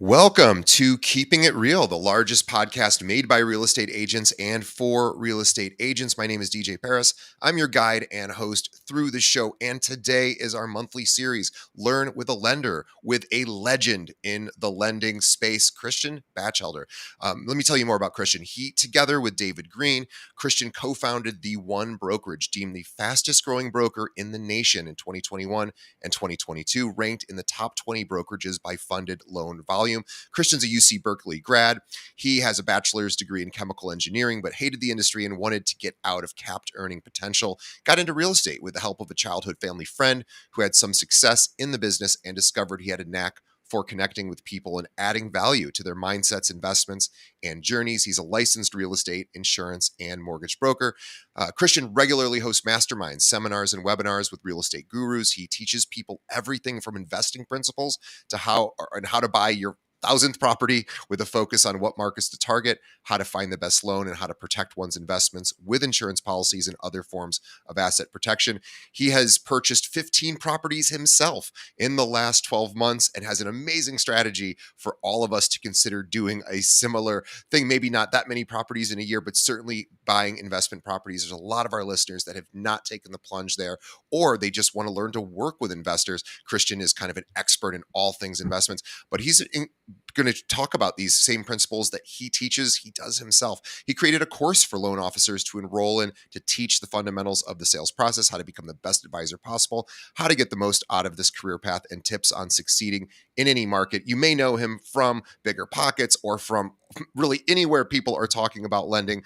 Welcome to Keeping It Real, the largest podcast made by real estate agents and for real estate agents. My name is DJ Paris. I'm your guide and host through the show. And today is our monthly series, Learn with a Lender, with a legend in the lending space, Christian Bachelder. Let me tell you more about Christian. He, together with David Green, Christian co-founded the One Brokerage, deemed the fastest growing broker in the nation in 2021 and 2022, ranked in the top 20 brokerages by funded loan volume. Christian's a UC Berkeley grad. He has a bachelor's degree in chemical engineering, but hated the industry and wanted to get out of capped earning potential. Got into real estate with the help of a childhood family friend who had some success in the business and discovered he had a knack for connecting with people and adding value to their mindsets, investments, and journeys. He's a licensed real estate, insurance, and mortgage broker. Christian regularly hosts masterminds, seminars, and webinars with real estate gurus. He teaches people everything from investing principles to how to buy your thousandth property with a focus on what markets to target, how to find the best loan, and how to protect one's investments with insurance policies and other forms of asset protection. He has purchased 15 properties himself in the last 12 months and has an amazing strategy for all of us to consider doing a similar thing. Maybe not that many properties in a year, but certainly buying investment properties. There's a lot of our listeners that have not taken the plunge there, or they just want to learn to work with investors. Christian is kind of an expert in all things investments, but he's going to talk about these same principles that he teaches, he does himself. He created a course for loan officers to enroll in to teach the fundamentals of the sales process, how to become the best advisor possible, how to get the most out of this career path, and tips on succeeding in any market. You may know him from Bigger Pockets or from really anywhere people are talking about lending.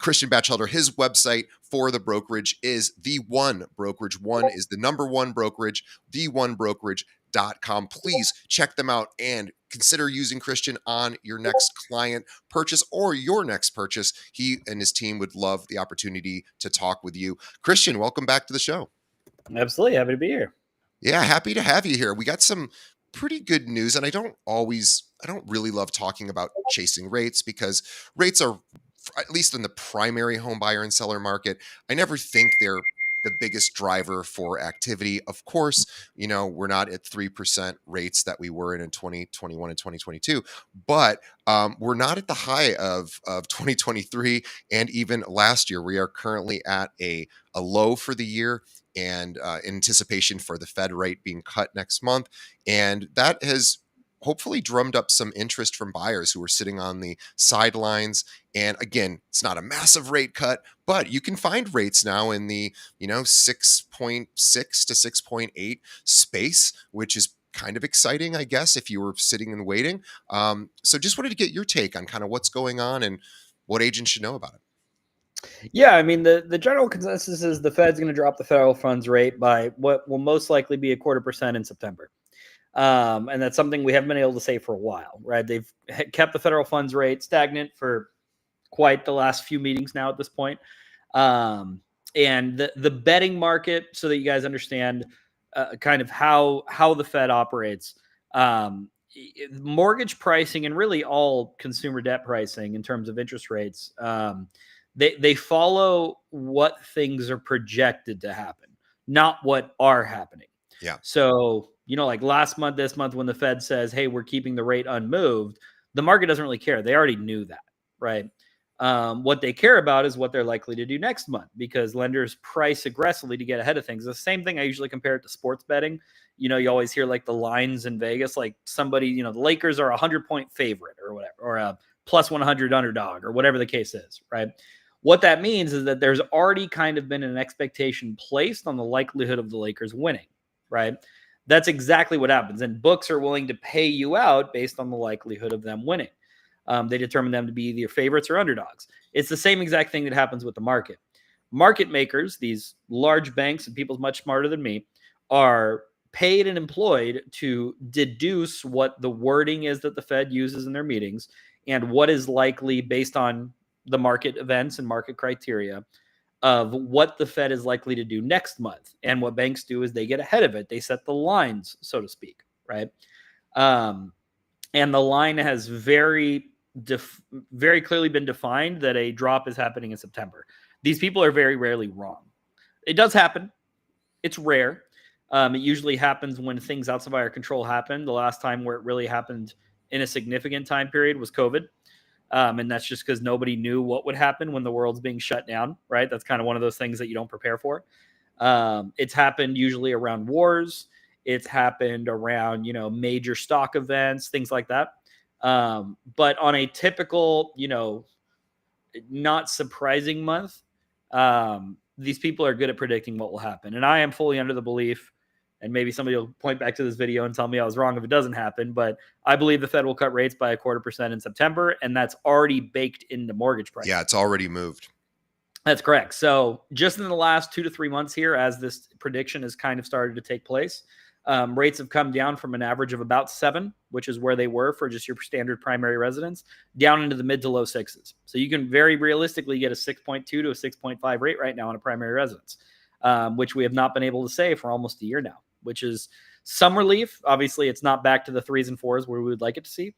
Christian Bachelder, his website for the brokerage is The One Brokerage. One is the number one brokerage, theonebrokerage.com. Please check them out and consider using Christian on your next client purchase or your next purchase. He and his team would love the opportunity to talk with you. Christian, welcome back to the show. Absolutely. Happy to be here. Yeah, happy to have you here. We got some pretty good news, and I don't really love talking about chasing rates because rates are, at least in the primary home buyer and seller market, I never think they're the biggest driver for activity. Of course, we're not at 3% rates that we were in 2021 and 2022, but we're not at the high of 2023 and even last year. We are currently at a low for the year, and anticipation for the Fed rate being cut next month. And that has hopefully drummed up some interest from buyers who are sitting on the sidelines. And again, it's not a massive rate cut, but you can find rates now in the 6.6 to 6.8 space, which is kind of exciting, I guess, if you were sitting and waiting. So just wanted to get your take on kind of what's going on and what agents should know about it. Yeah, I mean, the general consensus is the Fed's going to drop the federal funds rate by what will most likely be 0.25% in September. And that's something we haven't been able to say for a while, right? They've kept the federal funds rate stagnant for quite the last few meetings now at this point. And the betting market, so that you guys understand kind of how the Fed operates, mortgage pricing and really all consumer debt pricing in terms of interest rates, they follow what things are projected to happen, not what are happening. Yeah. So, like last month, this month, when the Fed says, hey, we're keeping the rate unmoved, the market doesn't really care. They already knew that, right? What they care about is what they're likely to do next month, because lenders price aggressively to get ahead of things. The same thing, I usually compare it to sports betting. You always hear like the lines in Vegas, like somebody, the Lakers are 100-point favorite or whatever, or a plus 100 underdog or whatever the case is, right? What that means is that there's already kind of been an expectation placed on the likelihood of the Lakers winning, right? That's exactly what happens. And books are willing to pay you out based on the likelihood of them winning. They determine them to be either favorites or underdogs. It's the same exact thing that happens with the market. Market makers, these large banks and people much smarter than me, are paid and employed to deduce what the wording is that the Fed uses in their meetings and what is likely based on the market events and market criteria of what the Fed is likely to do next month. And what banks do is they get ahead of it. They set the lines, so to speak, right? And the line has very clearly been defined that a drop is happening in September. These people are very rarely wrong. It does happen. It's rare. It usually happens when things outside of our control happen. The last time where it really happened in a significant time period was COVID. And that's just because nobody knew what would happen when the world's being shut down, right? That's kind of one of those things that you don't prepare for. It's happened usually around wars. It's happened around, major stock events, things like that. But on a typical, not surprising month, these people are good at predicting what will happen. And I am fully under the belief, and maybe somebody will point back to this video and tell me I was wrong if it doesn't happen, but I believe the Fed will cut rates by 0.25% in September, and that's already baked into mortgage prices. Yeah, it's already moved. That's correct. So just in the last 2 to 3 months here, as this prediction has kind of started to take place, rates have come down from an average of about 7, which is where they were for just your standard primary residence, down into the mid to low 6s. So you can very realistically get a 6.2 to a 6.5 rate right now on a primary residence, which we have not been able to say for almost a year now, which is some relief. Obviously, it's not back to the 3s and 4s where we would like it to see,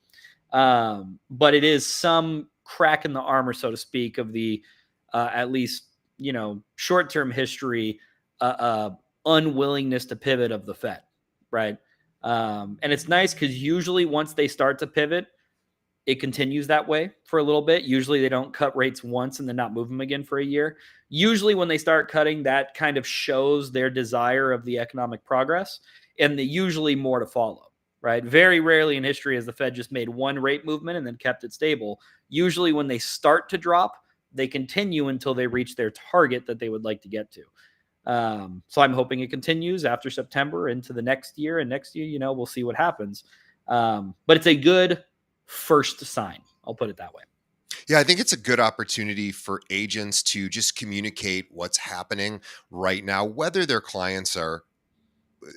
but it is some crack in the armor, so to speak, of the at least, short-term history, unwillingness to pivot of the Fed, right? And it's nice because usually once they start to pivot, it continues that way for a little bit. Usually they don't cut rates once and then not move them again for a year. Usually when they start cutting, that kind of shows their desire of the economic progress, and usually more to follow, right? Very rarely in history has the Fed just made one rate movement and then kept it stable. Usually when they start to drop, they continue until they reach their target that they would like to get to. So I'm hoping it continues after September into the next year, and next year, we'll see what happens. But it's a good first sign. I'll put it that way. Yeah, I think it's a good opportunity for agents to just communicate what's happening right now, whether their clients are,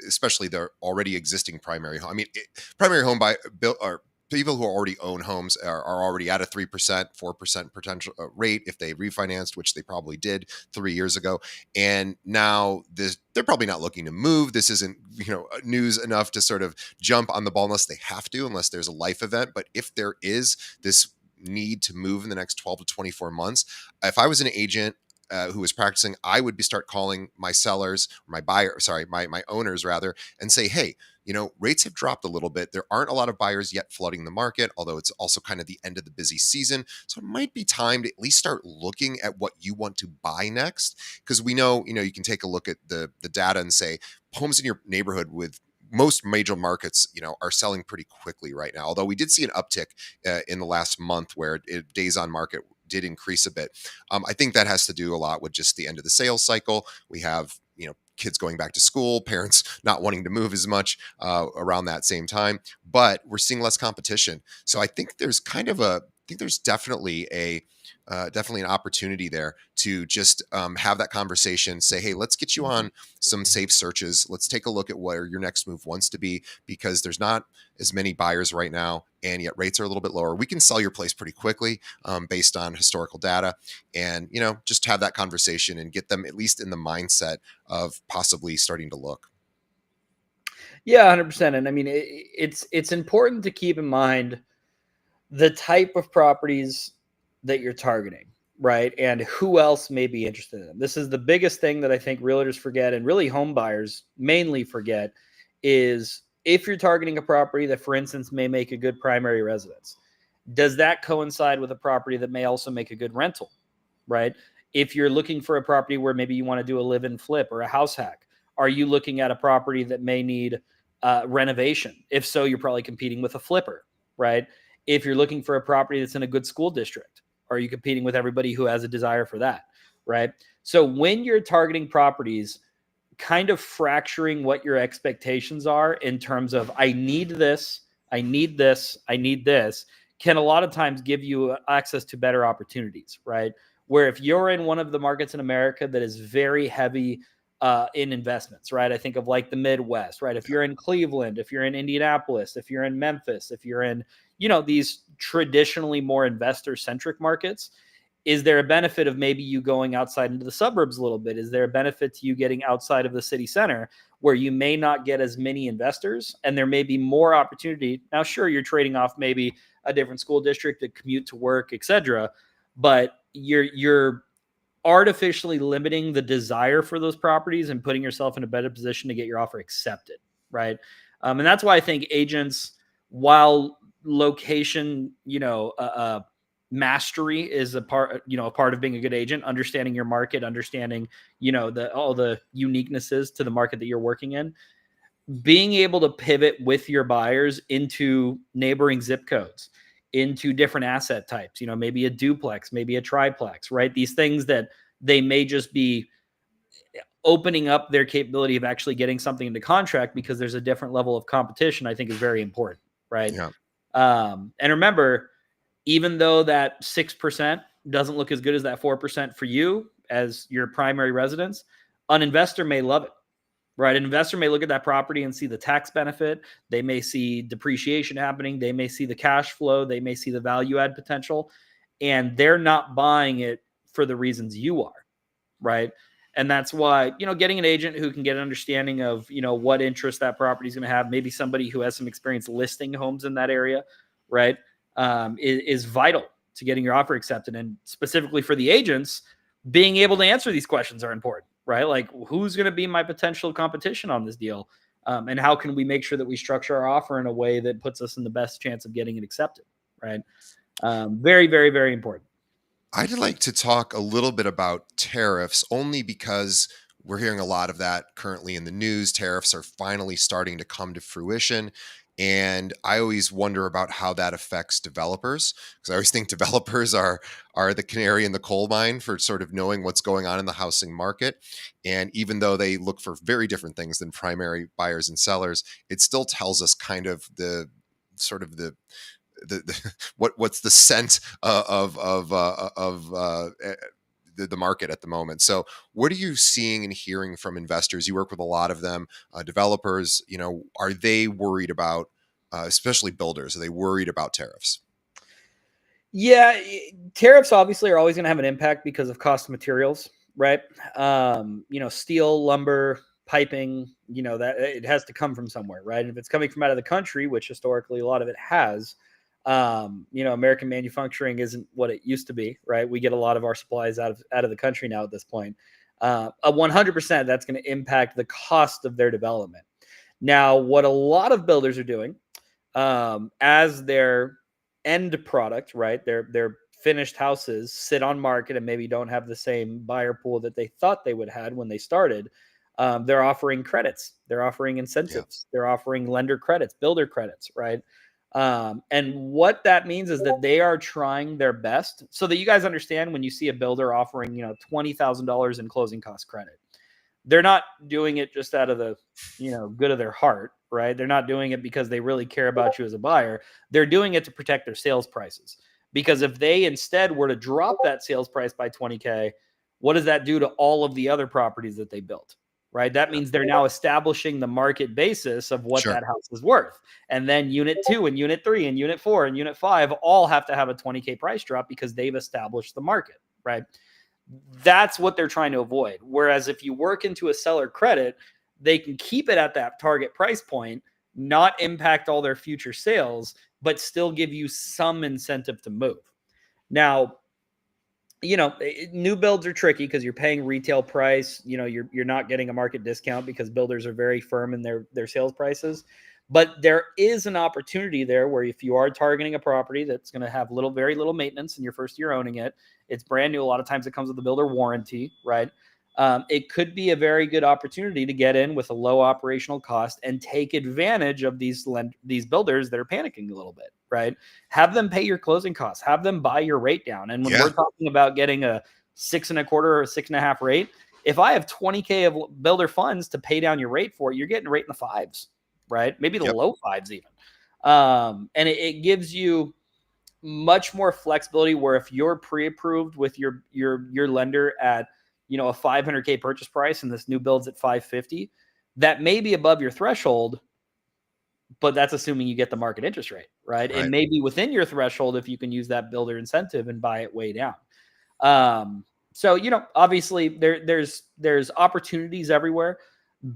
especially their already existing primary home. I mean, primary home built or people who already own homes are already at a 3%, 4% potential rate if they refinanced, which they probably did 3 years ago. And now they're probably not looking to move. This isn't, news enough to sort of jump on the ball unless they have to, unless there's a life event. But if there is this need to move in the next 12 to 24 months, if I was an agent who was practicing, I would start calling my sellers, my owners rather, and say, hey, rates have dropped a little bit. There aren't a lot of buyers yet flooding the market, although it's also kind of the end of the busy season. So it might be time to at least start looking at what you want to buy next. Because we know, you can take a look at the data and say homes in your neighborhood with most major markets, are selling pretty quickly right now. Although we did see an uptick in the last month where days on market did increase a bit. I think that has to do a lot with just the end of the sales cycle. We have, kids going back to school, parents not wanting to move as much around that same time, but we're seeing less competition. So I think there's definitely an opportunity there to just have that conversation, say, hey, let's get you on some safe searches. Let's take a look at where your next move wants to be, because there's not as many buyers right now, and yet rates are a little bit lower. We can sell your place pretty quickly based on historical data, and, just have that conversation and get them at least in the mindset of possibly starting to look. Yeah, 100%. And I mean, it's important to keep in mind the type of properties that you're targeting, right? And who else may be interested in them. This is the biggest thing that I think realtors forget, and really home buyers mainly forget, is if you're targeting a property that, for instance, may make a good primary residence, does that coincide with a property that may also make a good rental, right? If you're looking for a property where maybe you want to do a live-in flip or a house hack, are you looking at a property that may need renovation? If so, you're probably competing with a flipper, right? If you're looking for a property that's in a good school district, are you competing with everybody who has a desire for that, right? So when you're targeting properties, kind of fracturing what your expectations are in terms of I need this, I need this, I need this, can a lot of times give you access to better opportunities, right? Where if you're in one of the markets in America that is very heavy in investments, right? I think of like the Midwest, right? If you're in Cleveland, if you're in Indianapolis, if you're in Memphis, if you're in, these traditionally more investor-centric markets, is there a benefit of maybe you going outside into the suburbs a little bit? Is there a benefit to you getting outside of the city center where you may not get as many investors and there may be more opportunity? Now, sure, you're trading off maybe a different school district, a commute to work, etc., but you're artificially limiting the desire for those properties and putting yourself in a better position to get your offer accepted, right? And that's why I think agents, while location, mastery is a part, a part of being a good agent, understanding your market, understanding, all the uniquenesses to the market that you're working in, being able to pivot with your buyers into neighboring zip codes, into different asset types, maybe a duplex, maybe a triplex, right? These things that they may just be opening up their capability of actually getting something into contract because there's a different level of competition, I think is very important, right? Yeah. And remember, even though that 6% doesn't look as good as that 4% for you as your primary residence, an investor may love it, right? An investor may look at that property and see the tax benefit. They may see depreciation happening. They may see the cash flow. They may see the value add potential. And they're not buying it for the reasons you are, right? And that's why, getting an agent who can get an understanding of, what interest that property is going to have, maybe somebody who has some experience listing homes in that area, right, is vital to getting your offer accepted. And specifically for the agents, being able to answer these questions are important, right? Like, who's going to be my potential competition on this deal? And how can we make sure that we structure our offer in a way that puts us in the best chance of getting it accepted, right? Very, very, very important. I'd like to talk a little bit about tariffs only because we're hearing a lot of that currently in the news. Tariffs are finally starting to come to fruition. And I always wonder about how that affects developers, because I always think developers are the canary in the coal mine for sort of knowing what's going on in the housing market. And even though they look for very different things than primary buyers and sellers, it still tells us kind of the sort of the what's the scent the market at the moment. So what are you seeing and hearing from investors? You work with a lot of them, developers, are they worried about, especially builders, are they worried about tariffs? Yeah, tariffs obviously are always going to have an impact because of cost of materials, right? Steel, lumber, piping, that it has to come from somewhere, right? And if it's coming from out of the country, which historically a lot of it has, American manufacturing isn't what it used to be, right? We get a lot of our supplies out of the country now at this point. 100% that's going to impact the cost of their development. Now, what a lot of builders are doing, as their end product, right? Their finished houses sit on market and maybe don't have the same buyer pool that they thought they would have when they started. They're offering credits, they're offering incentives, they're offering lender credits, builder credits, right? And what that means is that they are trying their best, so that you guys understand, when you see a builder offering, $20,000 in closing cost credit, they're not doing it just out of the, good of their heart, right? They're not doing it because they really care about you as a buyer. They're doing it to protect their sales prices. Because if they instead were to drop that sales price by 20K, what does that do to all of the other properties that they built? Right? That means they're now establishing the market basis of what that house is worth. And then unit 2 and unit 3 and unit 4 and unit 5 all have to have a 20K price drop because they've established the market, right? That's what they're trying to avoid. Whereas if you work into a seller credit, they can keep it at that target price point, not impact all their future sales, but still give you some incentive to move. Now, new builds are tricky because you're paying retail price. You're not getting a market discount because builders are very firm in their sales prices. But there is an opportunity there where if you are targeting a property that's going to have very little maintenance in your first year owning it, it's brand new. A lot of times it comes with a builder warranty, right? It could be a very good opportunity to get in with a low operational cost and take advantage of these builders that are panicking a little bit, right? Have them pay your closing costs, have them buy your rate down. And when we're talking about getting a 6.25 or 6.5 rate, if I have 20K of builder funds to pay down your rate for it, you're getting a rate in the fives, right? Maybe the low fives even. And it gives you much more flexibility where if you're pre-approved with your lender at, a 500K purchase price and this new build's at 550, that may be above your threshold, but that's assuming you get the market interest rate, right? It may be within your threshold if you can use that builder incentive and buy it way down. So, obviously there's opportunities everywhere.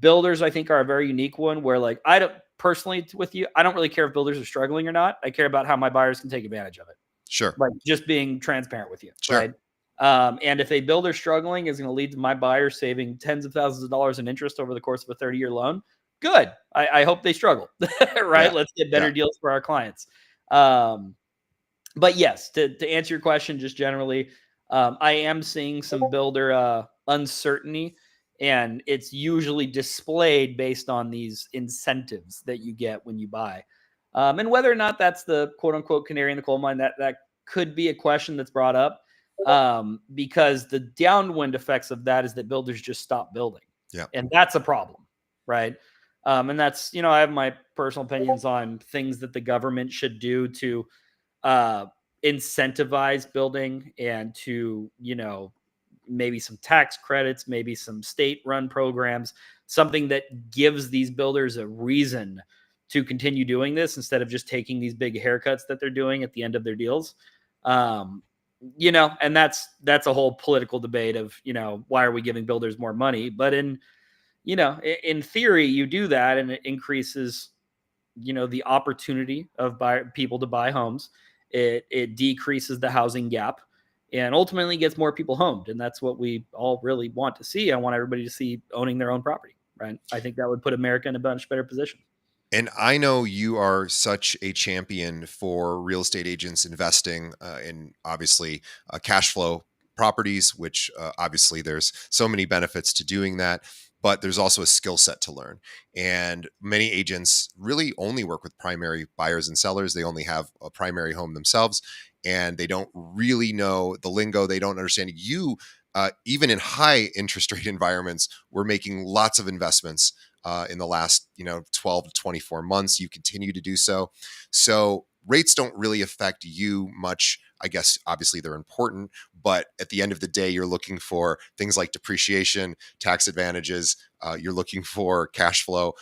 Builders, I think, are a very unique one where, like, I don't personally with you, I don't really care if builders are struggling or not. I care about how my buyers can take advantage of it. Sure. Like, just being transparent with you. Sure. Right. And if a builder struggling is going to lead to my buyers saving tens of thousands of dollars in interest over the course of a 30-year loan, good. I hope they struggle. Right. Let's get better deals for our clients. Um, but yes, to answer your question, just generally, I am seeing some builder uncertainty, and it's usually displayed based on these incentives that you get when you buy. And whether or not that's the quote unquote canary in the coal mine, that could be a question that's brought up, because the downwind effects of that is that builders just stop building. Yeah. And that's a problem, right? And that's, I have my personal opinions on things that the government should do to uh, incentivize building and to, maybe some tax credits, maybe some state run programs, something that gives these builders a reason to continue doing this instead of just taking these big haircuts that they're doing at the end of their deals. Um, and that's a whole political debate of, why are we giving builders more money? But in theory, you do that and it increases, the opportunity of people to buy homes. It decreases the housing gap and ultimately gets more people homed. And that's what we all really want to see. I want everybody to see owning their own property, right? I think that would put America in a much better position. And I know you are such a champion for real estate agents investing in obviously cash flow properties, which obviously there's so many benefits to doing that. But there's also a skill set to learn. And many agents really only work with primary buyers and sellers. They only have a primary home themselves and they don't really know the lingo. They don't understand you. Even in high interest rate environments, we're making lots of investments in the last 12 to 24 months. You continue to do so rates don't really affect you much. I guess obviously they're important, but at the end of the day, you're looking for things like depreciation, tax advantages. You're looking for cash flow.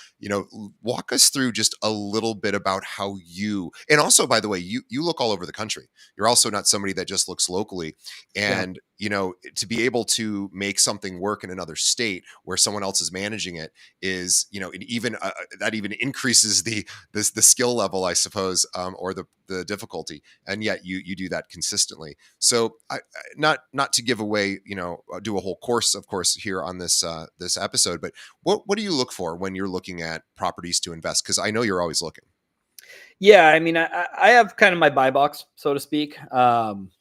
Walk us through just a little bit about how you, and also, by the way, you look all over the country. You're also not somebody that just looks locally. Yeah. And to be able to make something work in another state where someone else is managing it is, it even that even increases the skill level, I suppose, or the difficulty. And yet you do that consistently. So not to give away, do a whole course, of course, here on this episode, but what do you look for when you're looking at properties to invest? Because I know you're always looking. Yeah. I mean, I have kind of my buy box, so to speak. And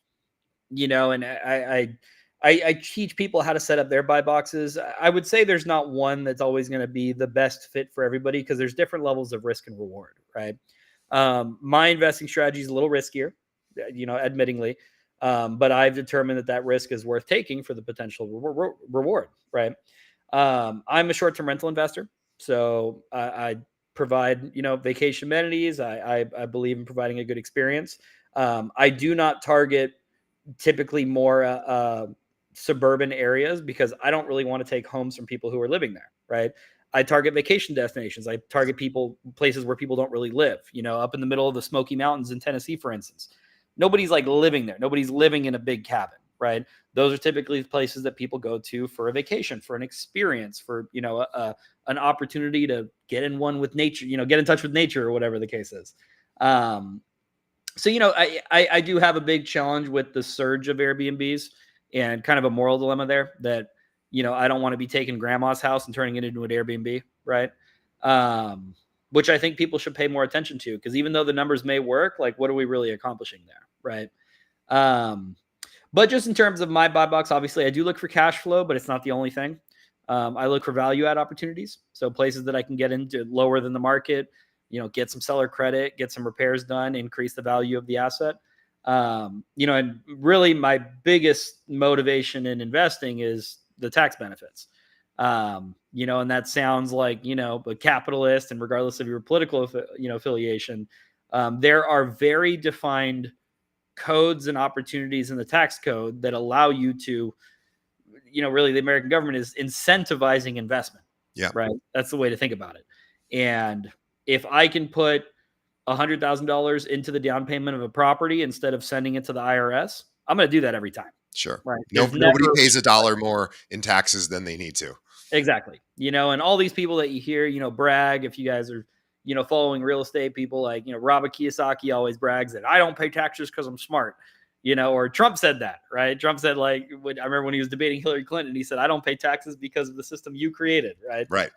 I teach people how to set up their buy boxes. I would say there's not one that's always going to be the best fit for everybody because there's different levels of risk and reward, right? My investing strategy is a little riskier, admittingly, but I've determined that risk is worth taking for the potential reward, right? I'm a short-term rental investor, so I provide, vacation amenities. I believe in providing a good experience. I do not target typically more suburban areas because I don't really want to take homes from people who are living there, right? I target vacation destinations. I target places where people don't really live, up in the middle of the Smoky Mountains in Tennessee, for instance. Nobody's like living there. Nobody's living in a big cabin, right? Those are typically places that people go to for a vacation, for an experience, for, an opportunity to get in one with nature, get in touch with nature or whatever the case is. So I do have a big challenge with the surge of Airbnbs and kind of a moral dilemma there that I don't want to be taking grandma's house and turning it into an Airbnb, right? Which I think people should pay more attention to because even though the numbers may work, like what are we really accomplishing there, right? But just in terms of my buy box, obviously I do look for cash flow, but it's not the only thing. I look for value add opportunities, so places that I can get into lower than the market, get some seller credit, get some repairs done, increase the value of the asset. And really my biggest motivation in investing is the tax benefits. And that sounds like, a capitalist, and regardless of your political, affiliation, there are very defined codes and opportunities in the tax code that allow you to, really the American government is incentivizing investment. Yeah, Right. That's the way to think about it. And if I can put $100,000 into the down payment of a property instead of sending it to the IRS, I'm going to do that every time. sure. Right. There's Nobody never pays a dollar more in taxes than they need to. exactly, and all these people that you hear, brag, if you guys are, following real estate people like, Robert Kiyosaki always brags that I don't pay taxes because I'm smart, or Trump said that, right? Trump said, like, I remember when he was debating Hillary Clinton, he said, I don't pay taxes because of the system you created, right? Right.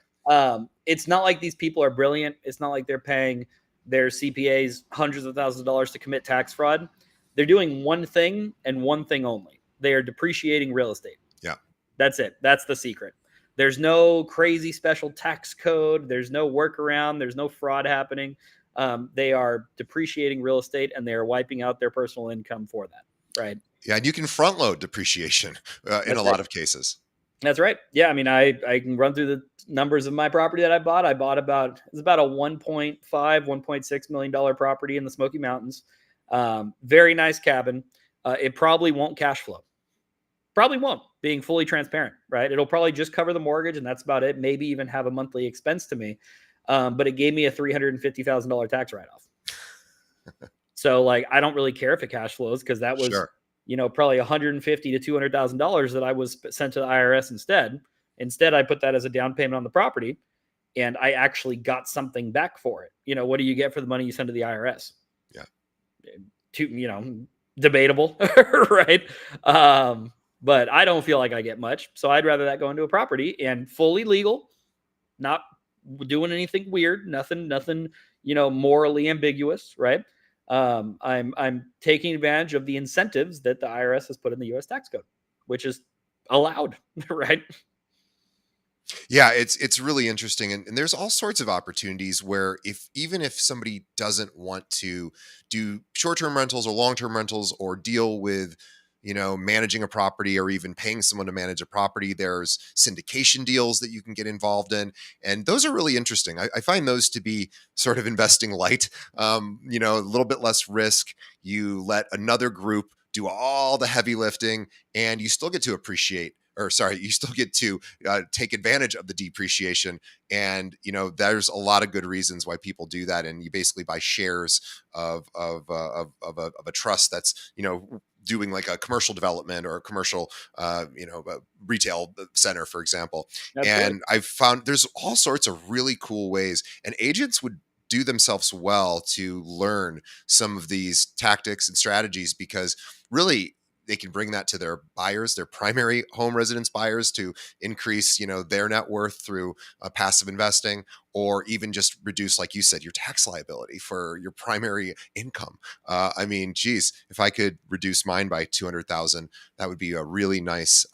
It's not like these people are brilliant. It's not like they're paying, their CPAs hundreds of thousands of dollars to commit tax fraud. They're doing one thing and one thing only. They are depreciating real estate. Yeah. That's it. That's the secret. There's no crazy special tax code. There's no workaround. There's no fraud happening. They are depreciating real estate, and they are wiping out their personal income for that. Right. Yeah. And you can front load depreciation in a lot of cases. That's right. Yeah. I mean, I can run through the numbers of my property that I bought. It's about a $1.6 million property in the Smoky Mountains. Very nice cabin. It probably won't cash flow. Probably won't, being fully transparent, right? It'll probably just cover the mortgage and that's about it. Maybe even have a monthly expense to me. But it gave me a $350,000 tax write-off. So like, I don't really care if it cash flows, because that was, probably $150,000 to $200,000 that I was sent to the IRS instead. Instead, I put that as a down payment on the property, and I actually got something back for it. What do you get for the money you send to the IRS? Yeah. Debatable, right? But I don't feel like I get much. So I'd rather that go into a property and fully legal, not doing anything weird, nothing, morally ambiguous, right? I'm taking advantage of the incentives that the IRS has put in the US tax code, which is allowed, right? Yeah, it's really interesting, and there's all sorts of opportunities where even if somebody doesn't want to do short-term rentals or long-term rentals or deal with managing a property or even paying someone to manage a property, there's syndication deals that you can get involved in, and those are really interesting. I find those to be sort of investing light, a little bit less risk. You let another group do all the heavy lifting, and you still get to you still get to take advantage of the depreciation. And, there's a lot of good reasons why people do that. And you basically buy shares of a trust that's, doing like a commercial development or a commercial, a retail center, for example. Absolutely. And I've found there's all sorts of really cool ways, and agents would do themselves well to learn some of these tactics and strategies, because really they can bring that to their buyers, their primary home residence buyers, to increase, their net worth through passive investing, or even just reduce, like you said, your tax liability for your primary income. I mean, geez, if I could reduce mine by 200,000, that would be a really nice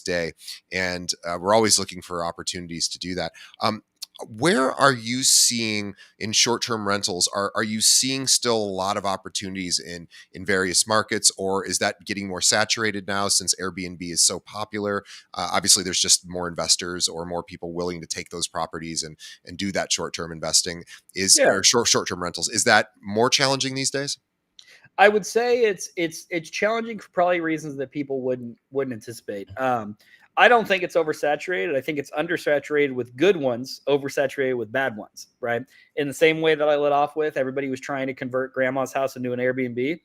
day. And we're always looking for opportunities to do that. Where are you seeing in short-term rentals? Are you seeing still a lot of opportunities in various markets, or is that getting more saturated now since Airbnb is so popular? Obviously, there's just more investors or more people willing to take those properties and do that short-term investing. Or short-term rentals, is that more challenging these days? I would say it's challenging for probably reasons that people wouldn't anticipate. I don't think it's oversaturated. I think it's undersaturated with good ones, oversaturated with bad ones, right? In the same way that I lit off with, everybody was trying to convert grandma's house into an Airbnb.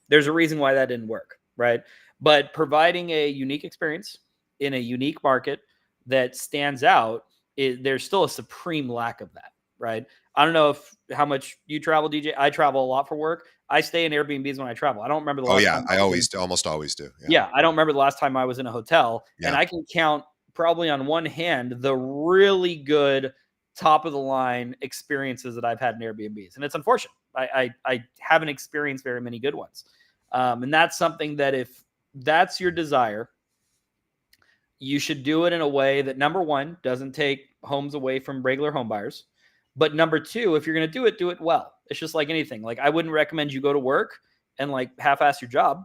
There's a reason why that didn't work, right? But providing a unique experience in a unique market that stands out, there's still a supreme lack of that, right? I don't know how much you travel, DJ. I travel a lot for work. I stay in Airbnbs when I travel. I don't remember the last time. I almost always do. Yeah, I don't remember the last time I was in a hotel, Yeah. and I can count probably on one hand the really good top of the line experiences that I've had in Airbnbs, and it's unfortunate. I haven't experienced very many good ones, and that's something that if that's your desire, you should do it in a way that, number one, doesn't take homes away from regular home buyers. But number two, if you're going to do it well. It's just like anything. Like, I wouldn't recommend you go to work and like half-ass your job.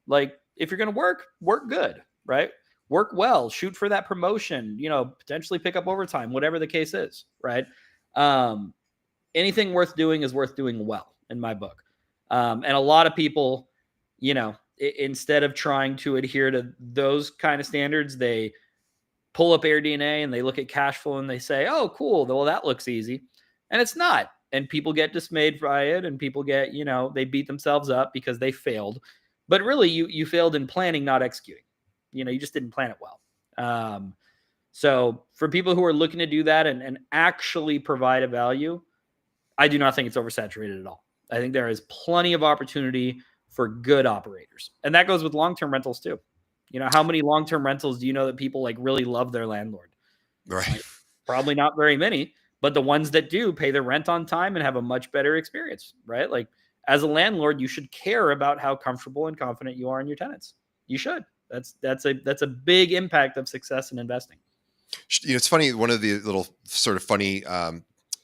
Like, if you're going to work good, right? Work well, shoot for that promotion, potentially pick up overtime, whatever the case is, right? Anything worth doing is worth doing well, in my book. And a lot of people, instead of trying to adhere to those kind of standards, they pull up AirDNA and they look at cash flow and they say, oh, cool. Well, that looks easy. And it's not. And people get dismayed by it, and people get, they beat themselves up because they failed. But really, you failed in planning, not executing. You just didn't plan it well. So for people who are looking to do that and actually provide a value, I do not think it's oversaturated at all. I think there is plenty of opportunity for good operators. And that goes with long-term rentals too. How many long-term rentals do you know that people like really love their landlord? Right. Probably not very many, But the ones that do pay their rent on time and have a much better experience, right? Like as a landlord, you should care about how comfortable and confident you are in your tenants. You should. That's a big impact of success in investing. It's funny. One of the little sort of funny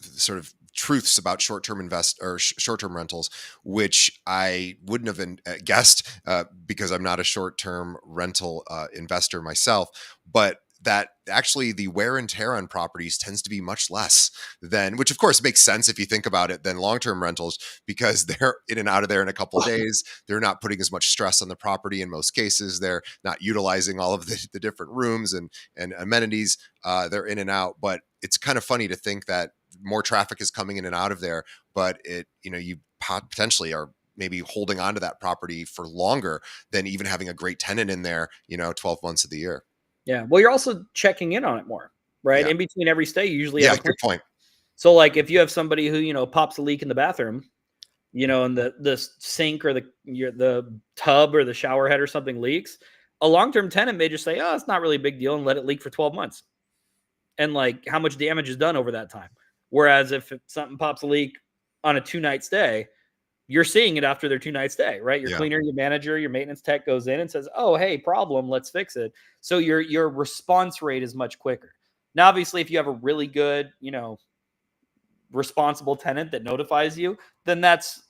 sort of truths about short-term rentals, which I wouldn't have guessed because I'm not a short-term rental investor myself, but that actually the wear and tear on properties tends to be much less than, which of course makes sense if you think about it, than long-term rentals, because they're in and out of there in a couple of days. They're not putting as much stress on the property in most cases. They're not utilizing all of the different rooms and amenities. They're in and out, but it's kind of funny to think that more traffic is coming in and out of there, but you potentially are maybe holding on to that property for longer than even having a great tenant in there, 12 months of the year. Yeah. Well, you're also checking in on it more, right? Yeah. In between every stay, you usually Yeah. have a plan. Good point. So like if you have somebody who, pops a leak in the bathroom, and the sink or the tub or the shower head or something leaks, a long-term tenant may just say, "Oh, it's not really a big deal," and let it leak for 12 months. And like how much damage is done over that time. Whereas if something pops a leak on a 2-night stay, you're seeing it after their 2-night stay, right? Your Yeah. cleaner, your manager, your maintenance tech goes in and says, "Oh, hey, problem, let's fix it." So your response rate is much quicker. Now, obviously, if you have a really good, responsible tenant that notifies you, then that's,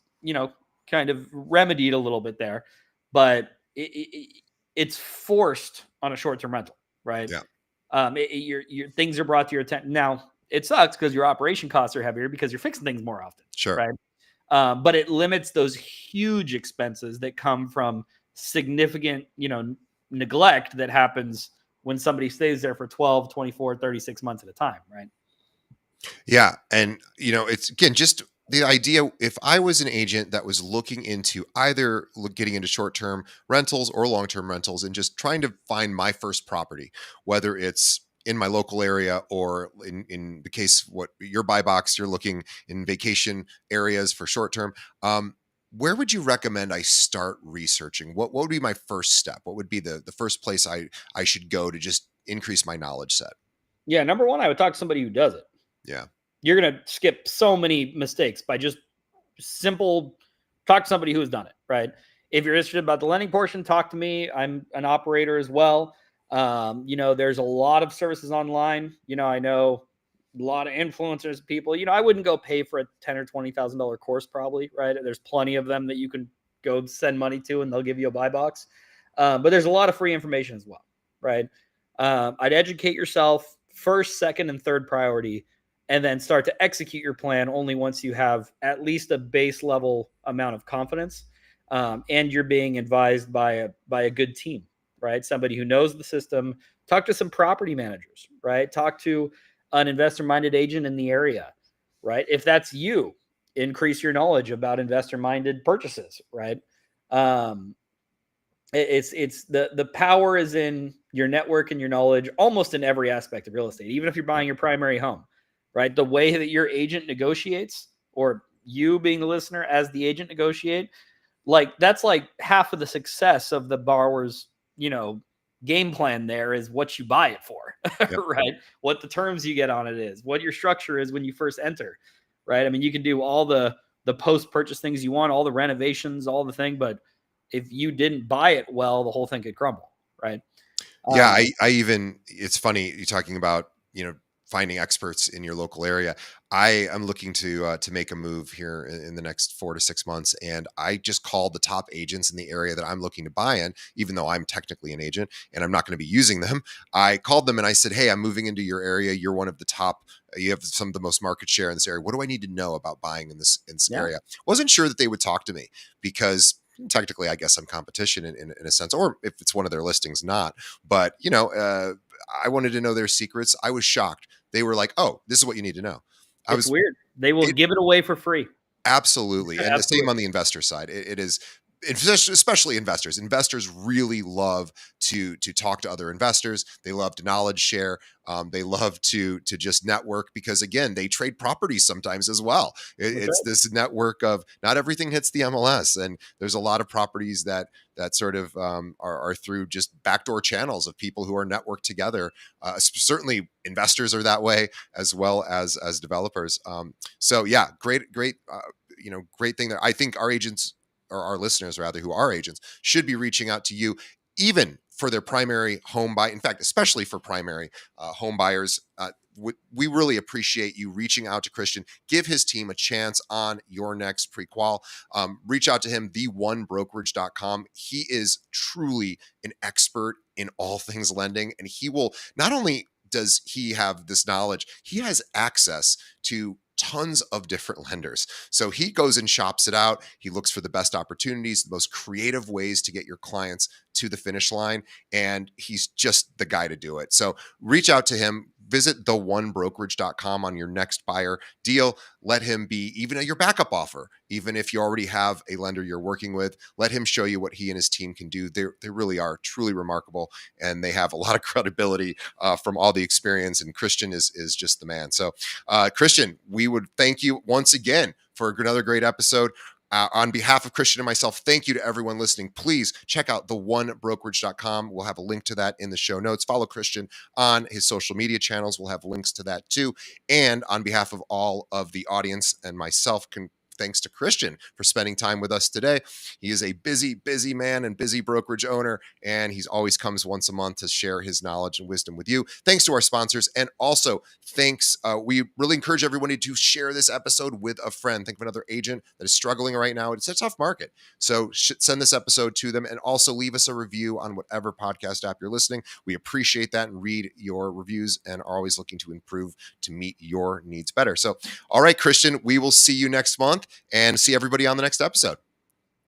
kind of remedied a little bit there. But it's forced on a short-term rental, right? Yeah. Your things are brought to your attention. Now, it sucks because your operation costs are heavier because you're fixing things more often, Sure. right? But it limits those huge expenses that come from significant, neglect that happens when somebody stays there for 12, 24, 36 months at a time, right? Yeah. And, it's again, just the idea, if I was an agent that was looking into either getting into short-term rentals or long-term rentals and just trying to find my first property, whether it's in my local area or in the case, what your buy box, you're looking in vacation areas for short-term, where would you recommend I start researching? What would be my first step? What would be the first place I should go to just increase my knowledge set? Yeah, number one, I would talk to somebody who does it. Yeah. You're going to skip so many mistakes by just simple talk to somebody who has done it, right? If you're interested about the lending portion, talk to me. I'm an operator as well. There's a lot of services online. I know a lot of influencers, people. I wouldn't go pay for a $10,000 or $20,000 course, probably, right? There's plenty of them that you can go send money to, and they'll give you a buy box. But there's a lot of free information as well, right? I'd educate yourself first, second, and third priority, and then start to execute your plan only once you have at least a base level amount of confidence, and you're being advised by a good team, right? Somebody who knows the system. Talk to some property managers, right? Talk to an investor-minded agent in the area, right? If that's you, increase your knowledge about investor-minded purchases, right? It's the power is in your network and your knowledge almost in every aspect of real estate, even if you're buying your primary home, right? The way that your agent negotiates, or you being the listener as the agent negotiate, like that's like half of the success of the borrower's, game plan there is what you buy it for, Yep. right? What the terms you get on it is, what your structure is when you first enter, right? I mean, you can do all the post-purchase things you want, all the renovations, all the thing, but if you didn't buy it well, the whole thing could crumble, right? Yeah, I even, it's funny you talking about, finding experts in your local area. I am looking to make a move here in the next 4 to 6 months, and I just called the top agents in the area that I'm looking to buy in, even though I'm technically an agent and I'm not going to be using them. I called them and I said, "Hey, I'm moving into your area. You're one of the top. You have some of the most market share in this area. What do I need to know about buying in this Yeah. area?" Wasn't sure that they would talk to me because technically, I guess I'm competition in a sense, or if it's one of their listings, not. But I wanted to know their secrets. I was shocked. They were like, "Oh, this is what you need to know." I It's was weird. They will it give it away for free. absolutely, and the same Absolutely. on the investor side. It is. especially investors. Investors really love to talk to other investors. They love to knowledge share. They love to just network because, again, they trade properties sometimes as well. That's It's right. this network of not everything hits the MLS, and there's a lot of properties that sort of are through just backdoor channels of people who are networked together. Certainly, investors are that way as well as developers. So yeah, great. Great thing there. I think our agents, or our listeners rather, who are agents, should be reaching out to you even for their primary home buy. In fact, especially for primary home buyers. We really appreciate you reaching out to Christian. Give his team a chance on your next pre-qual. Reach out to him, the1brokerage.com. He is truly an expert in all things lending, and he will not only does he have this knowledge, he has access to tons of different lenders. So he goes and shops it out. He looks for the best opportunities, the most creative ways to get your clients to the finish line. And he's just the guy to do it. So reach out to him. Visit the1brokerage.com on your next buyer deal. Let him be even your backup offer. Even if you already have a lender you're working with, let him show you what he and his team can do. They really are truly remarkable, and they have a lot of credibility from all the experience. And Christian is just the man. So Christian, we would thank you once again for another great episode. On behalf of Christian and myself, thank you to everyone listening. Please check out the1brokerage.com. We'll have a link to that in the show notes. Follow Christian on his social media channels. We'll have links to that too. And on behalf of all of the audience and myself, thanks to Christian for spending time with us today. He is a busy man and busy brokerage owner, and he's always comes once a month to share his knowledge and wisdom with you. Thanks to our sponsors, and also thanks. We really encourage everybody to share this episode with a friend. Think of another agent that is struggling right now. It's a tough market, so send this episode to them, and also leave us a review on whatever podcast app you're listening. We appreciate that and read your reviews, and are always looking to improve to meet your needs better. So, all right, Christian, we will see you next month and see everybody on the next episode.